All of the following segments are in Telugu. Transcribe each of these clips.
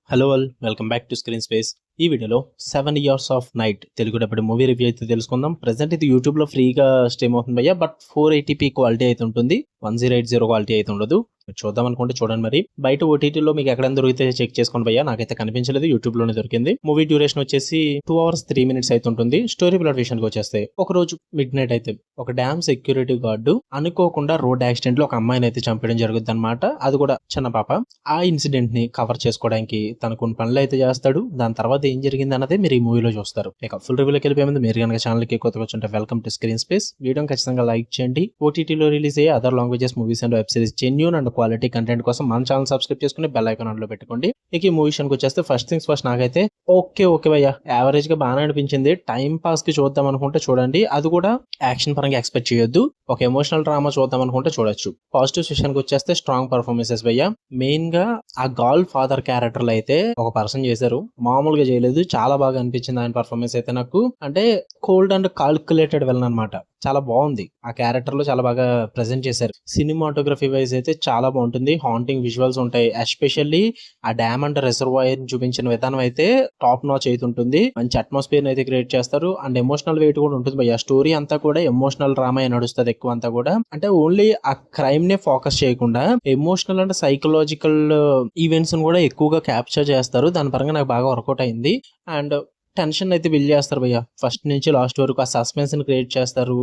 Hello all, welcome back to screen space. ఈ వీడియోలో 7 years of night Telugu డబ్బుడు movie review అయితే తెలుసుకుందాం. ప్రెసెంట్ ఇది యూట్యూబ్లో ఫ్రీగా స్ట్రీమ్ అవుతుంది భయ్యా, బట్ 480p క్వాలిటీ అయితే ఉంటుంది, 1080 క్వాలిటీ అయితే ఉండదు. చూద్దాం అనుకుంటే చూడండి. మరి బయట ఓటీటీలో మీకు ఎక్కడైనా దొరికితే చెక్ చేసుకోండి భయ్యా, నాకైతే కనిపించలేదు, యూట్యూబ్ లోనే దొరికింది. మూవీ డ్యూరేషన్ వచ్చేసి 2 hours 3 minutes అయితే ఉంటుంది. స్టోరీ ప్లాట్ విషయానికి వచ్చేస్తే, ఒక రోజు మిడ్ నైట్ అయితే ఒక డ్యామ్ సెక్యూరిటీ గార్డు అనుకోకుండా రోడ్ యాక్సిడెంట్ లో ఒక అమ్మాయిని అయితే చంపడం జరుగుతుంది అనమాట. అది కూడా చిన్న పాప. ఆ ఇన్సిడెంట్ ని కవర్ చేసుకోవడానికి తనకు కొన్ని పనులు అయితే చేస్తాడు. దాని తర్వాత ఏం జరిగింది అన్నదే మీరు ఈ మూవీలో చూస్తారు. ఇక ఫుల్ రివ్యూలోకి వెళ్ళిపోయే ముందు మీరు కనుక ఛానల్ కి కొత్తగా వచ్చుంటే welcome to screen space. Video ఖచ్చితంగా లైక్ చేయండి. ఓటీటీలో రిలీజ్ అయ్యే other languages movies and web series genuine and quality content కోసం మన ఛానల్ సబ్స్క్రైబ్ చేసుకుని బెల్ ఐకాన్ ఆన్ లో పెట్టుకోండి. ఇక ఈ మూవీ విషయానికి వచ్చేస్తే ఫస్ట్ థింగ్స్ ఫస్ట్, నాకైతే ఓకే భయ్యా, యావరేజ్ గా బాగానే అనిపించింది. టైం పాస్ కి చూద్దాం అనుకుంటే చూడండి, అది కూడా యాక్షన్ పరంగా ఎక్స్పెక్ట్ చేయొద్దు. ఒక ఎమోషనల్ డ్రామా చూద్దాం అనుకుంటే చూడొచ్చు. పాజిటివ్స్ విషయానికి వచ్చేస్తే స్ట్రాంగ్ పర్ఫార్మెన్సెస్ భయ్యా. మెయిన్ గా ఆ గాల్ ఫాదర్ క్యారెక్టర్ అయితే ఒక పర్సన్ చేశారు, మామూలుగా చేయలేదు. చాలా బాగా అనిపించింది ఆయన పర్ఫార్మెన్స్ అయితే నాకు. అంటే కోల్డ్ అండ్ కాల్కులేటెడ్ విలన్ అనమాట. చాలా బాగుంది. ఆ క్యారెక్టర్ లో చాలా బాగా ప్రెజెంట్ చేశారు. సినిమాటోగ్రఫీ వైజ్ అయితే చాలా బాగుంటుంది. హాంటింగ్ విజువల్స్ ఉంటాయి. ఎస్పెషల్లీ ఆ డ్యామ్ అండ్ రిజర్వాయర్ చూపించిన విధానం అయితే టాప్ నాచ్ అయితే ఉంటుంది. మంచి అట్మాస్ఫియర్ అయితే క్రియేట్ చేస్తారు. అండ్ ఎమోషనల్ వెయిట్ కూడా ఉంటుంది భయ్య. స్టోరీ అంతా కూడా ఎమోషనల్ డ్రామా నడుస్తుంది ఎక్కువ అంతా కూడా. అంటే ఓన్లీ ఆ క్రైమ్ నే ఫోకస్ చేయకుండా ఎమోషనల్ అండ్ సైకలాజికల్ ఈవెంట్స్ కూడా ఎక్కువగా క్యాప్చర్ చేస్తారు. దాని పరంగా నాకు బాగా వర్కౌట్ అయింది. అండ్ టెన్షన్ అయితే బిల్డ్ చేస్తారు భయ్య. ఫస్ట్ నుంచి లాస్ట్ వరకు ఆ సస్పెన్స్ ని క్రియేట్ చేస్తారు.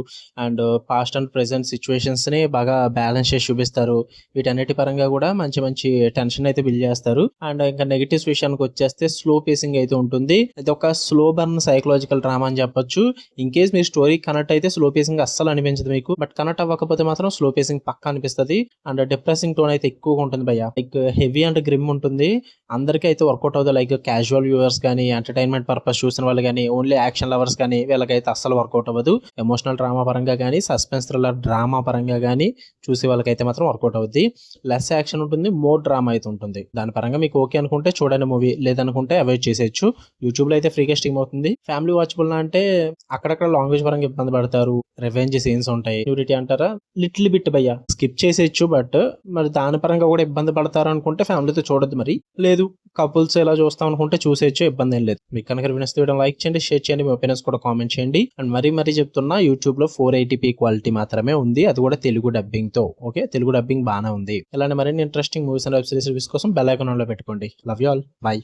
And past and present situations ని బాగా బ్యాలెన్స్ చేసి చూపిస్తారు. వీటన్నిటి పరంగా కూడా మంచి మంచి టెన్షన్ అయితే బిల్డ్ చేస్తారు. అండ్ ఇంకా నెగిటివ్స్ విషయానికి వచ్చేస్తే స్లో పేసింగ్ అయితే ఉంటుంది. ఇది ఒక స్లో బర్న్ సైకలాజికల్ డ్రామా అని చెప్పొచ్చు. In case me story connect అయితే స్లో పేసింగ్ అస్సలు అనిపించదు మీకు, బట్ కనెక్ట్ అవ్వకపోతే మాత్రం స్లో పేసింగ్ పక్కా అనిపిస్తుంది. అండ్ డిప్రెసింగ్ టోన్ అయితే ఎక్కువగా ఉంటుంది భయ్య. లైక్ హెవీ అండ్ గ్రిమ్ ఉంటుంది. అందరికీ అయితే వర్కౌట్ అవుతుంది. లైక్ క్యాజువల్ వ్యూవర్స్ కానీ, ఎంటర్టైన్మెంట్ పర్పస్ చూసిన వాళ్ళు కానీ, ఓన్లీ యాక్షన్ లవర్స్ కానీ, వీళ్ళకైతే అస్సలు వర్కౌట్ అవ్వదు. ఎమోషనల్ డ్రామా పరంగా కానీ, సస్పెన్స్ థ్రిల్లర్ డ్రామా పరంగా కానీ చూసే వాళ్ళకైతే మాత్రం వర్కౌట్ అవుద్ది. లెస్ యాక్షన్ ఉంటుంది, మోర్ డ్రామా అయితే ఉంటుంది. దాని పరంగా మీకు ఓకే అనుకుంటే చూడండి మూవీ, లేదనుకుంటే అవాయిడ్ చేసేయచ్చు. యూట్యూబ్ లో అయితే ఫ్రీగా స్ట్రీమ్ అవుతుంది. ఫ్యామిలీ వాచబుల్ అంటే అక్కడక్కడ లాంగ్వేజ్ పరంగా ఇబ్బంది పడతారు, రివెంజ్ సీన్స్ ఉంటాయి, ప్యూరిటీ అంటారా, లిటిల్ బిట్ భయ్య స్కిప్ చేసేయచ్చు. బట్ మరి దాని పరంగా కూడా ఇబ్బంది పడతారు అనుకుంటే ఫ్యామిలీతో చూడొద్దు. మరి లేదు కపుల్స్ ఎలా చూస్తాం అనుకుంటే చూసేయచ్చు, ఇబ్బంది ఏం లేదు. మీకు కనుక వీడియో లైక్ చేయండి, షేర్ చేయండి, మీ ఒపీనియన్స్ కూడా కామెంట్ చేయండి. అండ్ మరీ చెప్తున్నా, యూట్యూబ్ లో 480p క్వాలిటీ మాత్రమే ఉంది, అది కూడా తెలుగు డబ్బింగ్ తో. ఓకే, తెలుగు డబ్బింగ్ బాగానే ఉంది. ఇలాంటి మరిన్ని interesting movies and web series కోసం బెల్ ఐకాన్ ఆన్ లో పెట్టుకోండి. Love you all, by.